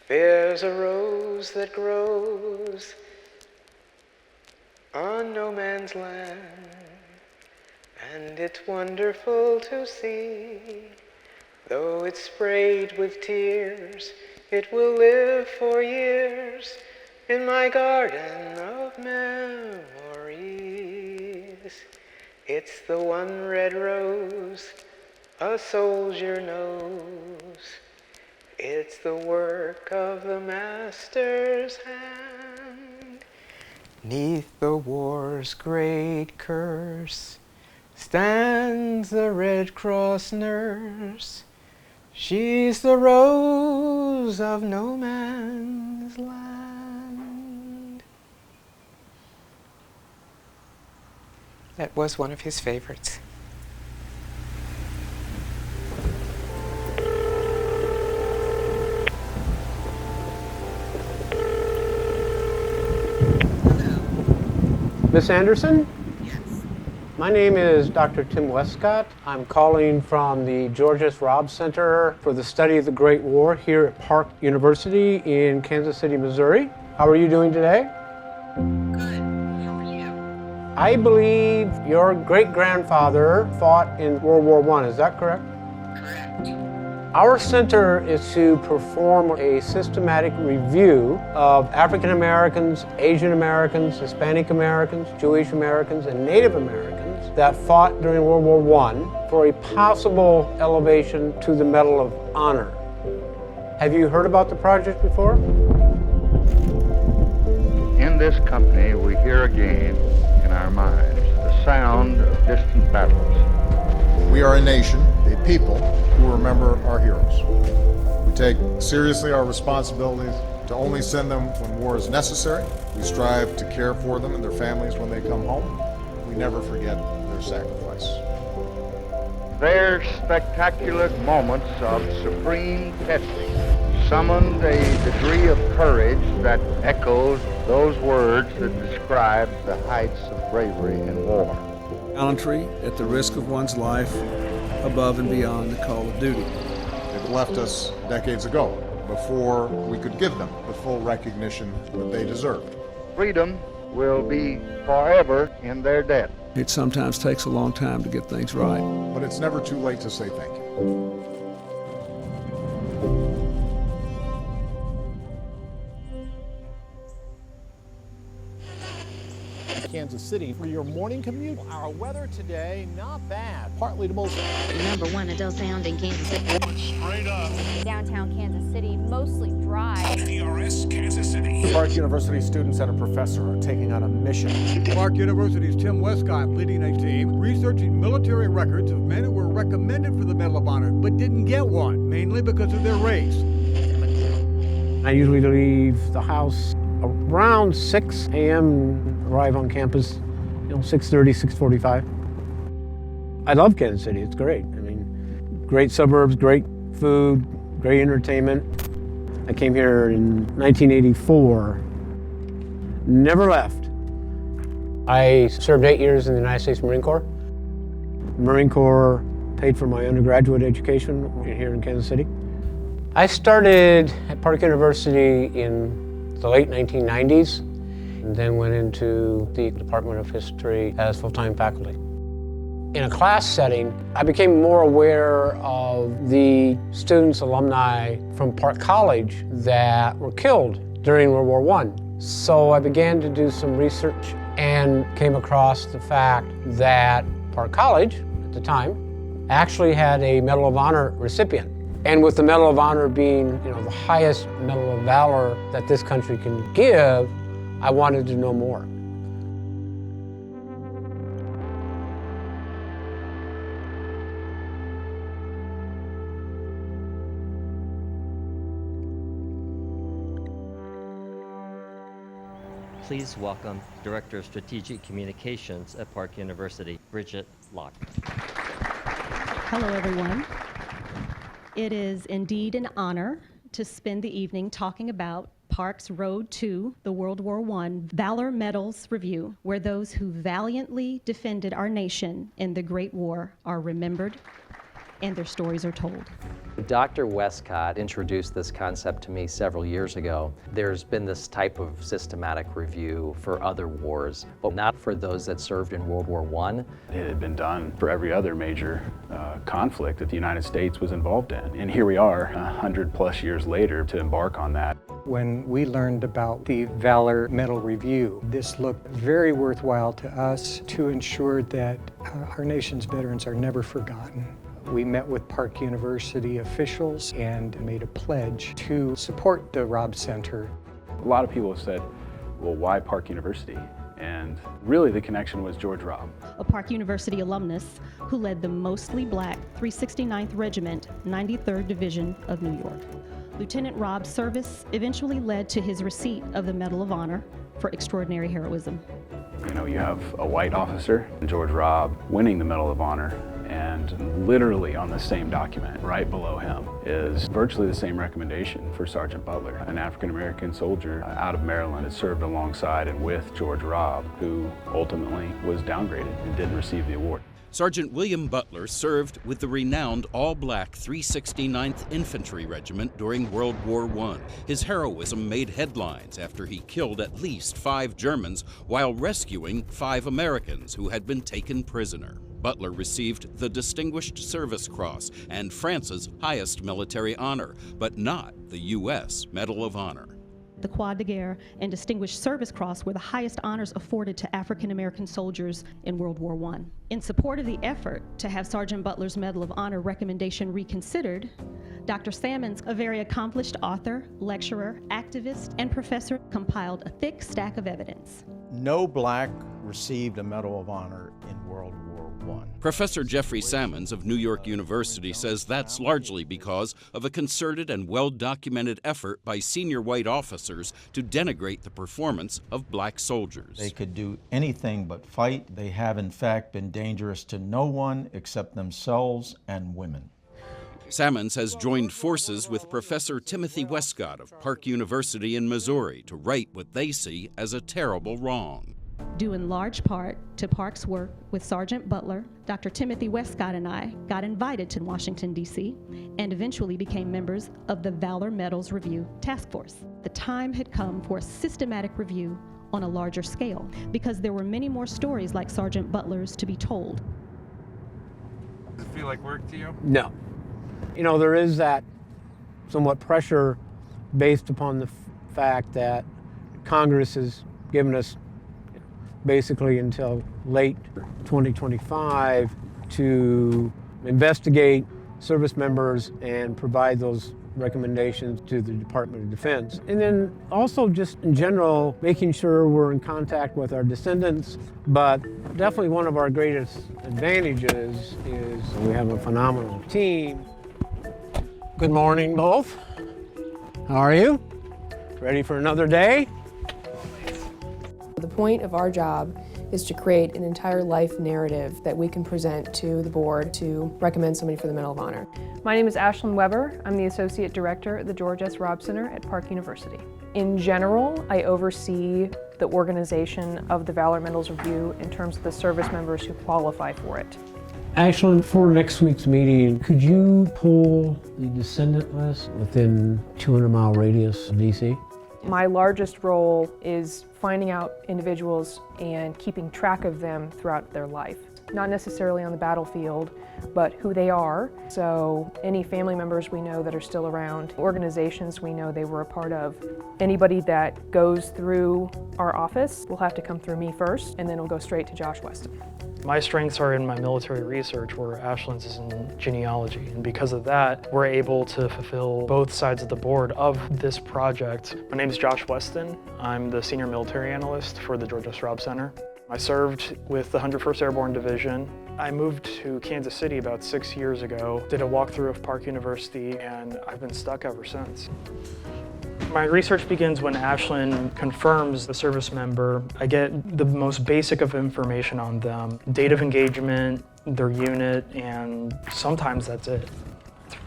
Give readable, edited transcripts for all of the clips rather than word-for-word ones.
There's a rose that grows on no man's land, and it's wonderful to see. Though it's sprayed with tears, it will live for years in my garden of memories. It's the one red rose a soldier knows. It's the work of the master's hand. 'Neath the war's great curse stands the Red Cross nurse. She's the rose of no man's land. That was one of his favorites. Miss Anderson? Yes. My name is Dr. Tim Westcott. I'm calling from the Georges Robb Centre for the Study of the Great War here at Park University in Kansas City, Missouri. How are you doing today? Good. How are you? I believe your great-grandfather fought in World War I. Is that correct? Correct. Our center is to perform a systematic review of African Americans, Asian Americans, Hispanic Americans, Jewish Americans, and Native Americans that fought during World War I for a possible elevation to the Medal of Honor. Have you heard about the project before? In this company, we hear again in our minds the sound of distant battles. We are a nation, a people, who remember our heroes. We take seriously our responsibilities to only send them when war is necessary. We strive to care for them and their families when they come home. We never forget their sacrifice. Their spectacular moments of supreme testing summoned a degree of courage that echoes those words that describe the heights of bravery in war. Gallantry at the risk of one's life above and beyond the call of duty. They left us decades ago, before we could give them the full recognition that they deserved. Freedom will be forever in their debt. It sometimes takes a long time to get things right. But it's never too late to say thank you. Kansas City for your morning commute. Our weather today, not bad. Partly to most. Number one adult sound in Kansas City. Straight up. Downtown Kansas City, mostly dry. PRS Kansas City. Park University students and a professor are taking on a mission. Park University's Tim Westcott leading a team researching military records of men who were recommended for the Medal of Honor but didn't get one, mainly because of their race. I usually leave the house around 6 a.m. arrive on campus, 6:30, 6:45. I love Kansas City, it's great. I mean, great suburbs, great food, great entertainment. I came here in 1984, never left. I served 8 years in the United States Marine Corps. Marine Corps paid for my undergraduate education here in Kansas City. I started at Park University in the late 1990s, and then went into the Department of History as full-time faculty. In a class setting, I became more aware of the students, alumni from Park College that were killed during World War I. So I began to do some research and came across the fact that Park College, at the time, actually had a Medal of Honor recipient. And with the Medal of Honor being, the highest Medal of Valor that this country can give, I wanted to know more. Please welcome Director of Strategic Communications at Park University, Bridget Locke. Hello, everyone. It is indeed an honor to spend the evening talking about Park's Road to the World War I Valor Medals Review, where those who valiantly defended our nation in the Great War are remembered and their stories are told. Dr. Westcott introduced this concept to me several years ago. There's been this type of systematic review for other wars, but not for those that served in World War I. It had been done for every other major conflict that the United States was involved in. And here we are, 100+ years later, to embark on that. When we learned about the Valor Medal Review, this looked very worthwhile to us to ensure that our nation's veterans are never forgotten. We met with Park University officials and made a pledge to support the Robb Centre. A lot of people have said, well, why Park University? And really the connection was George Robb. A Park University alumnus who led the mostly black 369th Regiment, 93rd Division of New York. Lieutenant Robb's service eventually led to his receipt of the Medal of Honor for extraordinary heroism. You know, you have a white officer, George Robb, winning the Medal of Honor, and literally on the same document, right below him, is virtually the same recommendation for Sergeant Butler, an African-American soldier out of Maryland that served alongside and with George Robb, who ultimately was downgraded and didn't receive the award. Sergeant William Butler served with the renowned all-black 369th Infantry Regiment during World War I. His heroism made headlines after he killed at least 5 Germans while rescuing 5 Americans who had been taken prisoner. Butler received the Distinguished Service Cross and France's highest military honor, but not the U.S. Medal of Honor. The Croix de Guerre and Distinguished Service Cross were the highest honors afforded to African American soldiers in World War I. In support of the effort to have Sergeant Butler's Medal of Honor recommendation reconsidered, Dr. Salmons, a very accomplished author, lecturer, activist, and professor, compiled a thick stack of evidence. No black received a Medal of Honor in World War I. Professor Jeffrey Salmons of New York University says that's largely because of a concerted and well-documented effort by senior white officers to denigrate the performance of black soldiers. They could do anything but fight. They have, in fact, been dangerous to no one except themselves and women. Salmons has joined forces with Professor Timothy Westcott of Park University in Missouri to right what they see as a terrible wrong. Due in large part to Park's work with Sergeant Butler, Dr. Timothy Westcott and I got invited to Washington, D.C., and eventually became members of the Valor Medals Review Task Force. The time had come for a systematic review on a larger scale, because there were many more stories like Sergeant Butler's to be told. Does it feel like work to you? No. You know, there is that somewhat pressure based upon the fact that Congress has given us basically until late 2025 to investigate service members and provide those recommendations to the Department of Defense. And then also just in general, making sure we're in contact with our descendants. But definitely one of our greatest advantages is we have a phenomenal team. Good morning, both. How are you? Ready for another day? The point of our job is to create an entire life narrative that we can present to the board to recommend somebody for the Medal of Honor. My name is Ashlyn Weber. I'm the Associate Director at the George S. Robb Center at Park University. In general, I oversee the organization of the Valor Medals Review in terms of the service members who qualify for it. Ashlyn, for next week's meeting, could you pull the descendant list within 200-mile radius of DC? My largest role is finding out individuals and keeping track of them throughout their life. Not necessarily on the battlefield, but who they are. So any family members we know that are still around, organizations we know they were a part of. Anybody that goes through our office will have to come through me first, and then it'll go straight to Josh Weston. My strengths are in my military research, where Ashlyn's is in genealogy, and because of that, we're able to fulfill both sides of the board of this project. My name is Josh Weston. I'm the Senior Military Analyst for the George S. Robb Center. I served with the 101st Airborne Division. I moved to Kansas City about 6 years ago, did a walkthrough of Park University, and I've been stuck ever since. My research begins when Ashlyn confirms the service member. I get the most basic of information on them, date of engagement, their unit, and sometimes that's it.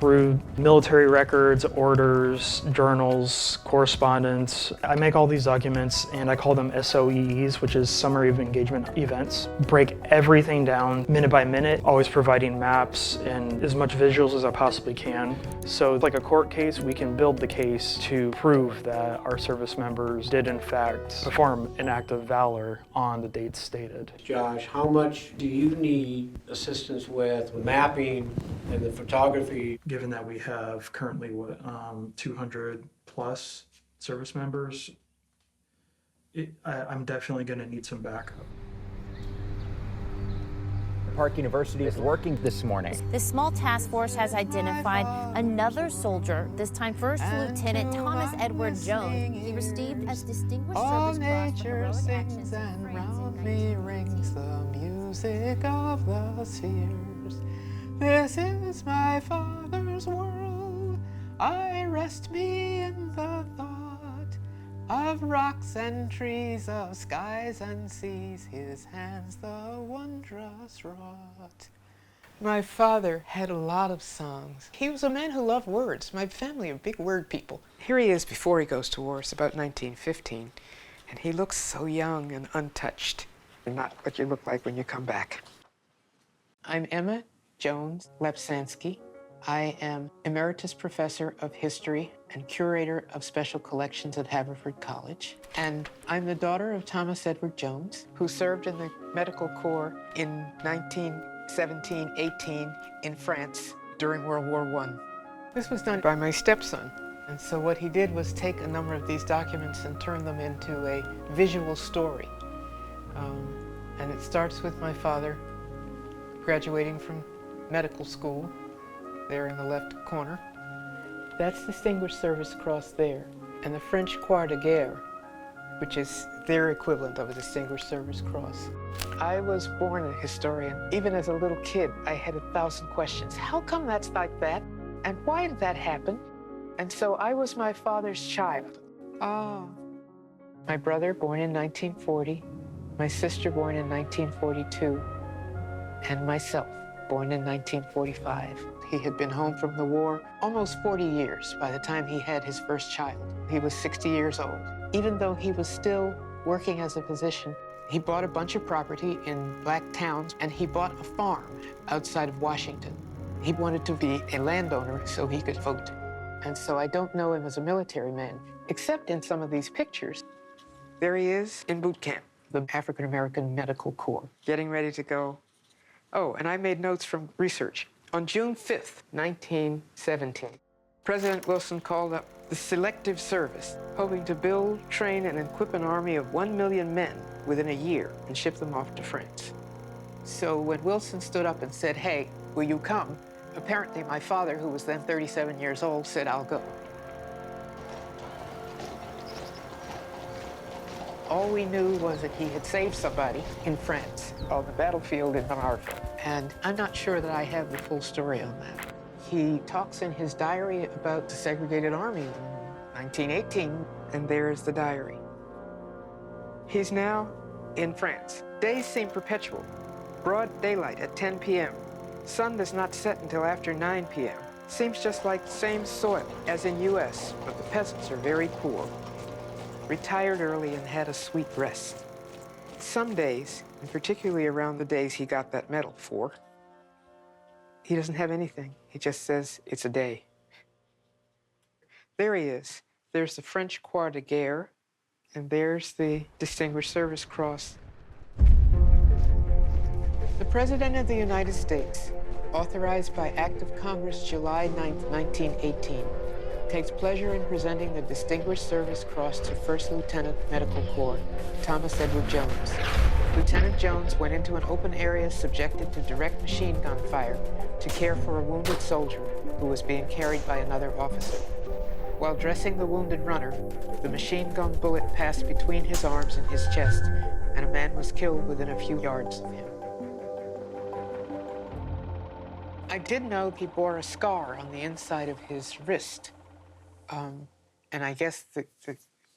through military records, orders, journals, correspondence. I make all these documents and I call them SOEs, which is Summary of Engagement Events. Break everything down minute by minute, always providing maps and as much visuals as I possibly can. So like a court case, we can build the case to prove that our service members did in fact perform an act of valor on the dates stated. Josh, how much do you need assistance with mapping and the photography? Given that we have currently 200 plus service members, I'm definitely going to need some backup. Park University is working this morning. This small task force has identified another soldier, this time First Lieutenant Thomas Edward Jones. He received as Distinguished Service Cross for heroic actions in France in 1960. Rings the music of the spheres. This is my father's world. I rest me in the thought of rocks and trees, of skies and seas, his hands the wondrous wrought. My father had a lot of songs. He was a man who loved words. My family are big word people. Here he is before he goes to war. It's about 1915, and he looks so young and untouched. Not what you look like when you come back. I'm Emma Jones Lepsansky. I am Emeritus Professor of History and Curator of Special Collections at Haverford College. And I'm the daughter of Thomas Edward Jones, who served in the Medical Corps in 1917-18 in France during World War I. This was done by my stepson. And so what he did was take a number of these documents and turn them into a visual story. And it starts with my father graduating from medical school, there in the left corner. That's Distinguished Service Cross there. And the French Croix de Guerre, which is their equivalent of a Distinguished Service Cross. I was born a historian. Even as a little kid, I had 1,000 questions. How come that's like that? And why did that happen? And so I was my father's child. My brother, born in 1940, my sister, born in 1942, and myself, born in 1945. He had been home from the war almost 40 years by the time he had his first child. He was 60 years old. Even though he was still working as a physician, he bought a bunch of property in black towns, and he bought a farm outside of Washington. He wanted to be a landowner so he could vote. And so I don't know him as a military man, except in some of these pictures. There he is in boot camp, the African-American Medical Corps, getting ready to go. Oh, and I made notes from research. On June 5th, 1917, President Wilson called up the Selective Service, hoping to build, train, and equip an army of 1 million men within a year and ship them off to France. So when Wilson stood up and said, "Hey, will you come?" apparently my father, who was then 37 years old, said, "I'll go." All we knew was that he had saved somebody in France on the battlefield in Parkville. And I'm not sure that I have the full story on that. He talks in his diary about the segregated army in 1918, and there's the diary. He's now in France. Days seem perpetual. Broad daylight at 10 p.m. Sun does not set until after 9 p.m. Seems just like the same soil as in U.S., but the peasants are very poor. Retired early and had a sweet rest. Some days, and particularly around the days he got that medal for, he doesn't have anything. He just says it's a day. There he is. There's the French Croix de Guerre, and there's the Distinguished Service Cross. The President of the United States, authorized by Act of Congress July 9, 1918, takes pleasure in presenting the Distinguished Service Cross to First Lieutenant Medical Corps, Thomas Edward Jones. Lieutenant Jones went into an open area subjected to direct machine gun fire to care for a wounded soldier who was being carried by another officer. While dressing the wounded runner, the machine gun bullet passed between his arms and his chest, and a man was killed within a few yards of him. I did know he bore a scar on the inside of his wrist. And I guess the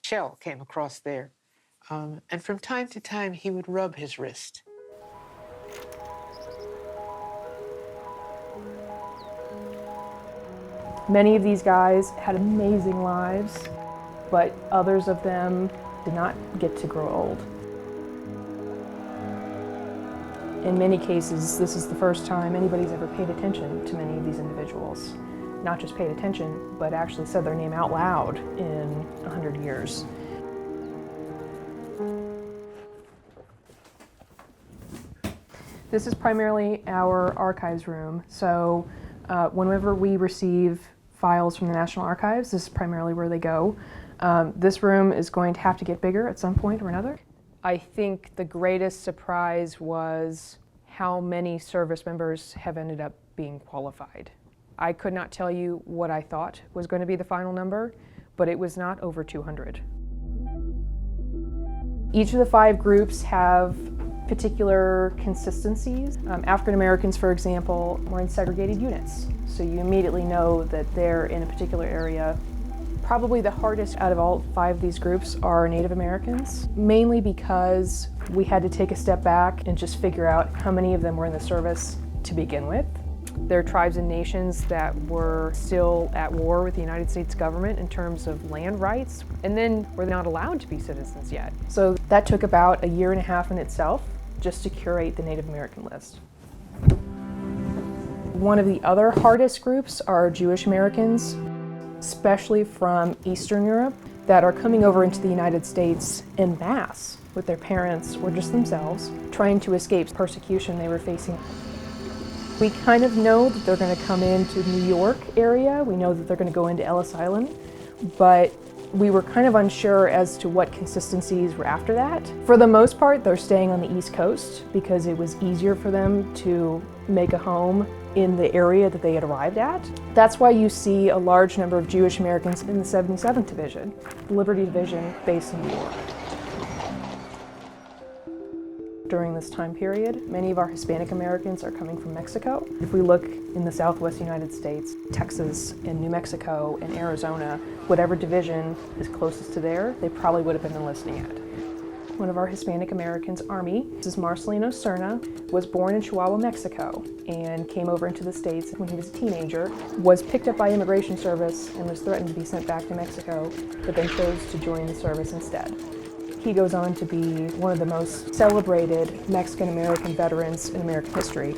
shell came across there. And from time to time, he would rub his wrist. Many of these guys had amazing lives, but others of them did not get to grow old. In many cases, this is the first time anybody's ever paid attention to many of these individuals. Not just paid attention, but actually said their name out loud in 100 years. This is primarily our archives room. So whenever we receive files from the National Archives, this is primarily where they go. This room is going to have to get bigger at some point or another. I think the greatest surprise was how many service members have ended up being qualified. I could not tell you what I thought was going to be the final number, but it was not over 200. Each of the 5 groups have particular consistencies. African Americans, for example, were in segregated units, so you immediately know that they're in a particular area. Probably the hardest out of all 5 of these groups are Native Americans, mainly because we had to take a step back and just figure out how many of them were in the service to begin with. There are tribes and nations that were still at war with the United States government in terms of land rights, and then were not allowed to be citizens yet. So that took about 1.5 years in itself just to curate the Native American list. One of the other hardest groups are Jewish Americans, especially from Eastern Europe, that are coming over into the United States en masse with their parents or just themselves, trying to escape persecution they were facing. We kind of know that they're going to come into the New York area. We know that they're going to go into Ellis Island, but we were kind of unsure as to what consistencies were after that. For the most part, they're staying on the East Coast because it was easier for them to make a home in the area that they had arrived at. That's why you see a large number of Jewish Americans in the 77th Division, the Liberty Division based in New York. During this time period, many of our Hispanic Americans are coming from Mexico. If we look in the Southwest United States, Texas and New Mexico and Arizona, whatever division is closest to there, they probably would have been enlisting at. One of our Hispanic Americans, Army, Mrs. Marcelino Serna, was born in Chihuahua, Mexico, and came over into the States when he was a teenager, was picked up by Immigration Service and was threatened to be sent back to Mexico, but then chose to join the service instead. He goes on to be one of the most celebrated Mexican-American veterans in American history.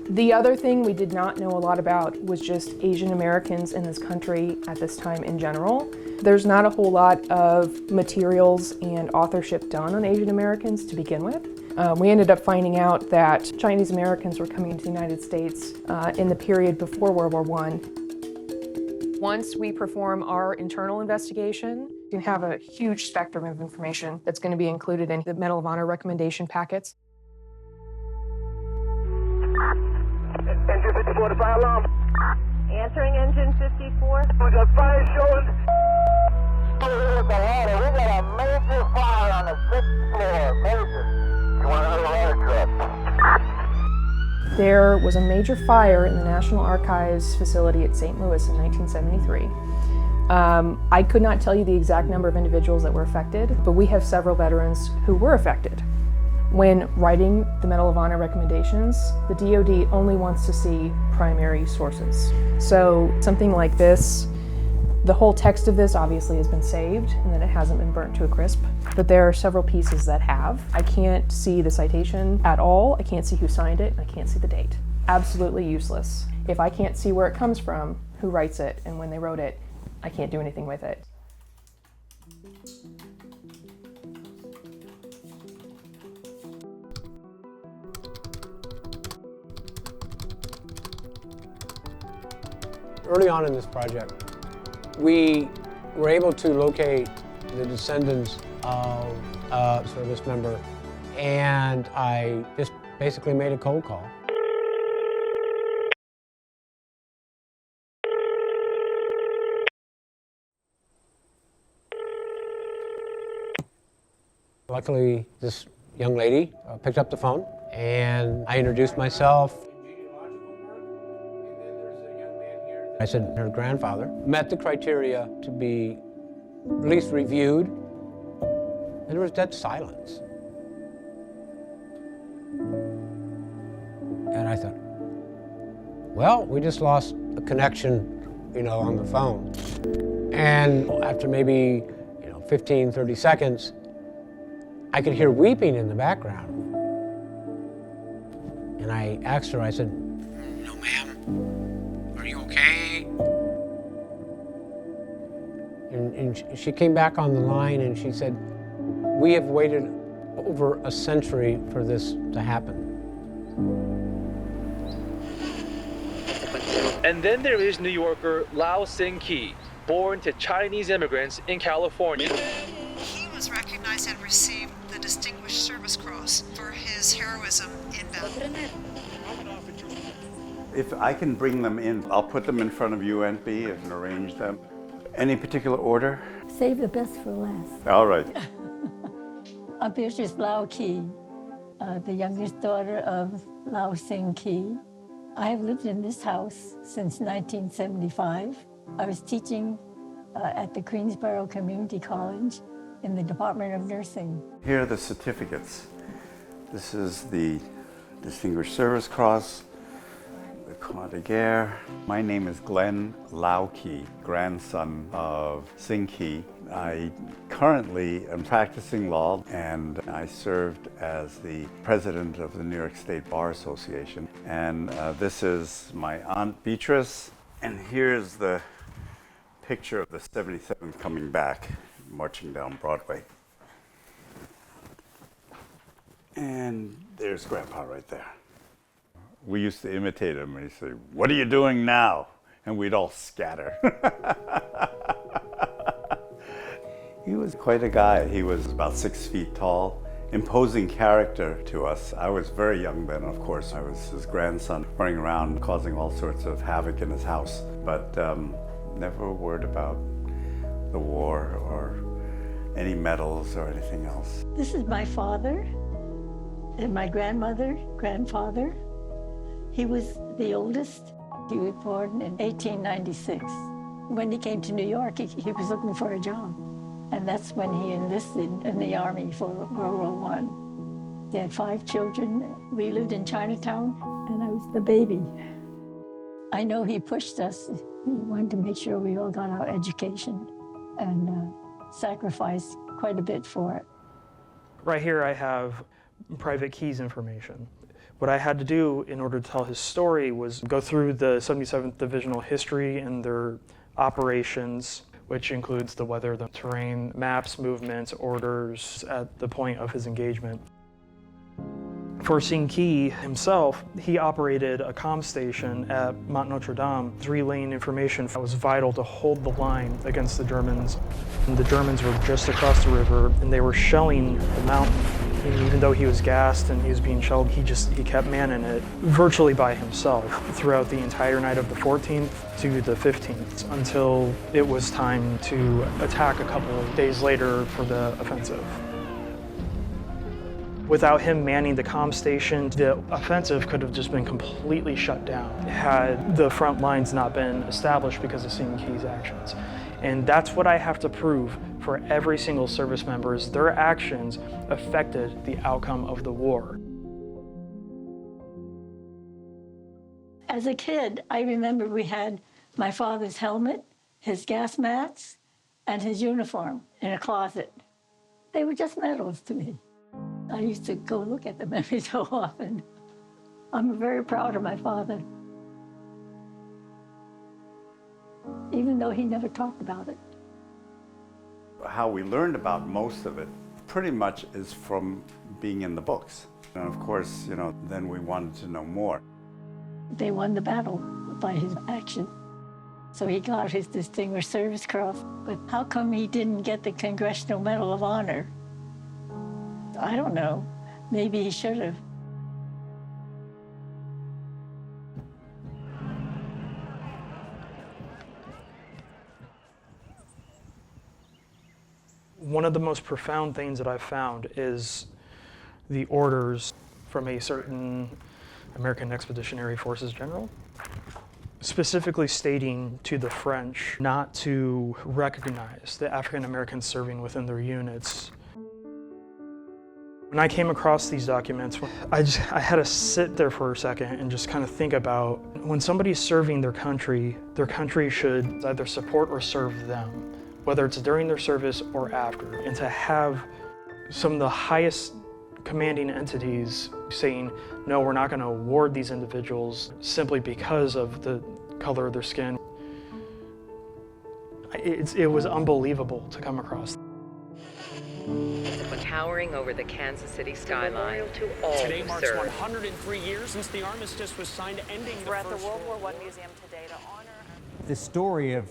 The other thing we did not know a lot about was just Asian Americans in this country at this time in general. There's not a whole lot of materials and authorship done on Asian Americans to begin with. We ended up finding out that Chinese Americans were coming into the United States in the period before World War I. Once we perform our internal investigation, we can have a huge spectrum of information that's going to be included in the Medal of Honor recommendation packets. Engine 54 to fire alarm. Answering engine 54. We got fire showing. We got a major fire on the 6th floor. Major. You want another ladder truck? There was a major fire in the National Archives facility at St. Louis in 1973. I could not tell you the exact number of individuals that were affected, but we have several veterans who were affected. When writing the Medal of Honor recommendations, the DoD only wants to see primary sources. So something like this, the whole text of this obviously has been saved and then it hasn't been burnt to a crisp, but there are several pieces that have. I can't see the citation at all, I can't see who signed it, and I can't see the date. Absolutely useless. If I can't see where it comes from, who writes it, and when they wrote it, I can't do anything with it. Early on in this project, we were able to locate the descendants of a service member, and I just basically made a cold call. Luckily, this young lady picked up the phone, and I introduced myself. I said her grandfather met the criteria to be at least reviewed, and there was dead silence. And I thought, well, we just lost a connection, on the phone. And after maybe, 15, 30 seconds, I could hear weeping in the background. And I asked her, I said, "No, ma'am, are you okay?" And she came back on the line and she said, "We have waited over a century for this to happen." And then there is New Yorker Lau Sing-ki, born to Chinese immigrants in California. He was recognized and received the Distinguished Service Cross for his heroism in battle. If I can bring them in, I'll put them in front of UNB and arrange them. Any particular order? Save the best for last. All right. I'm Beatrice Lau Ki, the youngest daughter of Lau Sing-ki. I have lived in this house since 1975. I was teaching at the Queensborough Community College in the Department of Nursing. Here are the certificates. This is the Distinguished Service Cross, the Croix de Guerre. My name is Glenn Lau Ki, grandson of Sing Ki. I currently am practicing law, and I served as the president of the New York State Bar Association. And this is my Aunt Beatrice, and here's the picture of the 77 coming back, marching down Broadway. And there's Grandpa right there. We used to imitate him, and he'd say, "What are you doing now?" And we'd all scatter. He was quite a guy. He was about 6 feet tall, imposing character to us. I was very young then, of course. I was his grandson, running around causing all sorts of havoc in his house. But never a word about the war or any medals or anything else. This is my father and my grandfather. He was the oldest. He was born in 1896. When he came to New York, he was looking for a job. And that's when he enlisted in the Army for World War I. They had 5 children. We lived in Chinatown, and I was the baby. I know he pushed us. He wanted to make sure we all got our education and sacrificed quite a bit for it. Right here I have private keys information. What I had to do in order to tell his story was go through the 77th Divisional history and their operations, which includes the weather, the terrain, maps, movements, orders at the point of his engagement. For Sing-ki himself, he operated a comm station at Mont Notre Dame. 3-lane information was vital to hold the line against the Germans. And the Germans were just across the river, and they were shelling the mountain. And even though he was gassed and he was being shelled, he kept manning it virtually by himself throughout the entire night of the 14th to the 15th until it was time to attack a couple of days later for the offensive. Without him manning the comm station, the offensive could have just been completely shut down had the front lines not been established because of Sing-ki's actions. And that's what I have to prove for every single service member, is their actions affected the outcome of the war. As a kid, I remember we had my father's helmet, his gas masks, and his uniform in a closet. They were just medals to me. I used to go look at them every so often. I'm very proud of my father, even though he never talked about it. How we learned about most of it pretty much is from being in the books. And of course, then we wanted to know more. They won the battle by his action. So he got his Distinguished Service Cross. But how come he didn't get the Congressional Medal of Honor? I don't know. Maybe he should have. One of the most profound things that I've found is the orders from a certain American Expeditionary Forces general, specifically stating to the French not to recognize the African Americans serving within their units. When I came across these documents, I had to sit there for a second and just kind of think about when somebody's serving their country should either support or serve them, whether it's during their service or after. And to have some of the highest commanding entities saying, no, we're not going to award these individuals simply because of the color of their skin, it was unbelievable to come across. Towering over the Kansas City skyline. Today marks 103 years since the armistice was signed, ending the We're at the World War I Museum today to honor. The story of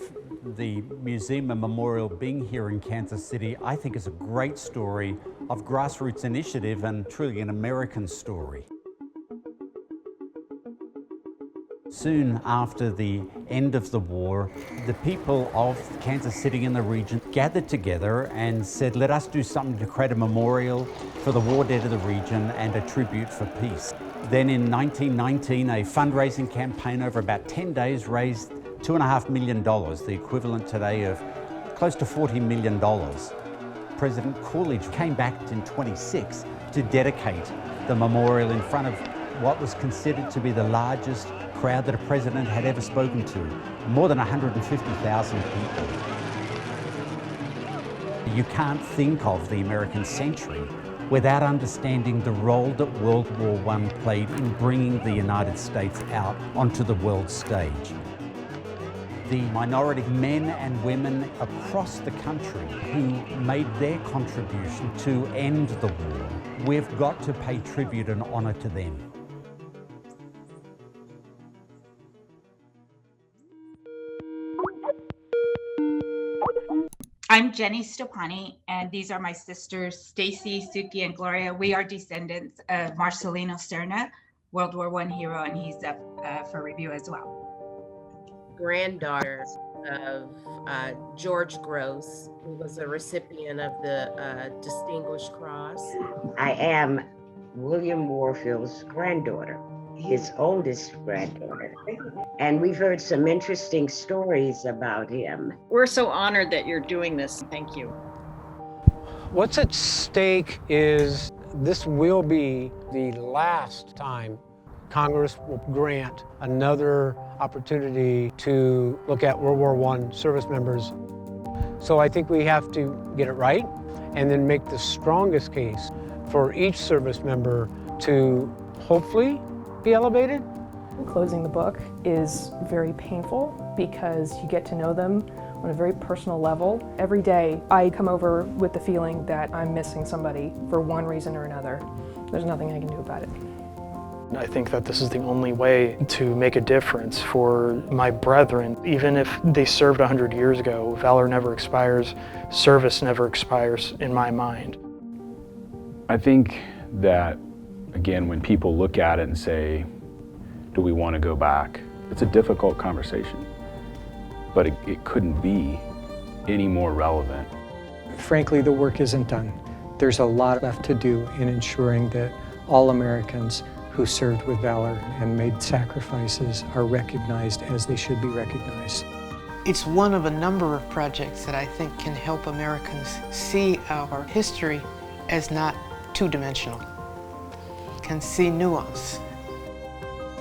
the museum and memorial being here in Kansas City, I think, is a great story of grassroots initiative and truly an American story. Soon after the end of the war, the people of Kansas City and the region gathered together and said, let us do something to create a memorial for the war dead of the region and a tribute for peace. Then in 1919, a fundraising campaign over about 10 days raised $2.5 million, the equivalent today of close to $40 million. President Coolidge came back in 26 to dedicate the memorial in front of what was considered to be the largest crowd that a president had ever spoken to, more than 150,000 people. You can't think of the American century without understanding the role that World War I played in bringing the United States out onto the world stage. The minority men and women across the country who made their contribution to end the war, we've got to pay tribute and honor to them. I'm Jenny Stopani, and these are my sisters, Stacy, Suki, and Gloria. We are descendants of Marcelino Serna, World War I hero, and he's up for review as well. Granddaughter of George Gross, who was a recipient of the Distinguished Cross. I am William Warfield's granddaughter, his oldest granddaughter. And we've heard some interesting stories about him. We're so honored that you're doing this. Thank you. What's at stake is this will be the last time Congress will grant another opportunity to look at World War I service members. So I think we have to get it right and then make the strongest case for each service member to hopefully be elevated. Closing the book is very painful because you get to know them on a very personal level. Every day I come over with the feeling that I'm missing somebody for one reason or another. There's nothing I can do about it. I think that this is the only way to make a difference for my brethren. Even if they served 100 years ago, valor never expires, service never expires in my mind. I think that, again, when people look at it and say, do we want to go back? It's a difficult conversation, but it couldn't be any more relevant. Frankly, the work isn't done. There's a lot left to do in ensuring that all Americans who served with valor and made sacrifices are recognized as they should be recognized. It's one of a number of projects that I think can help Americans see our history as not two-dimensional, can see nuance.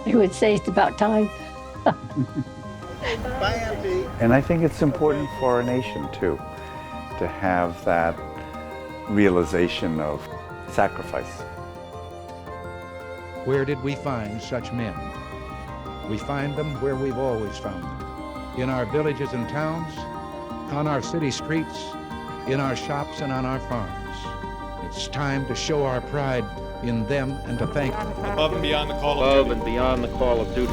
You would say it's about time. And I think it's important for our nation too, to have that realization of sacrifice. Where did we find such men? We find them where we've always found them. In our villages and towns, on our city streets, in our shops and on our farms. It's time to show our pride in them and to thank them. Above and beyond the call of duty. Above and beyond the call of duty.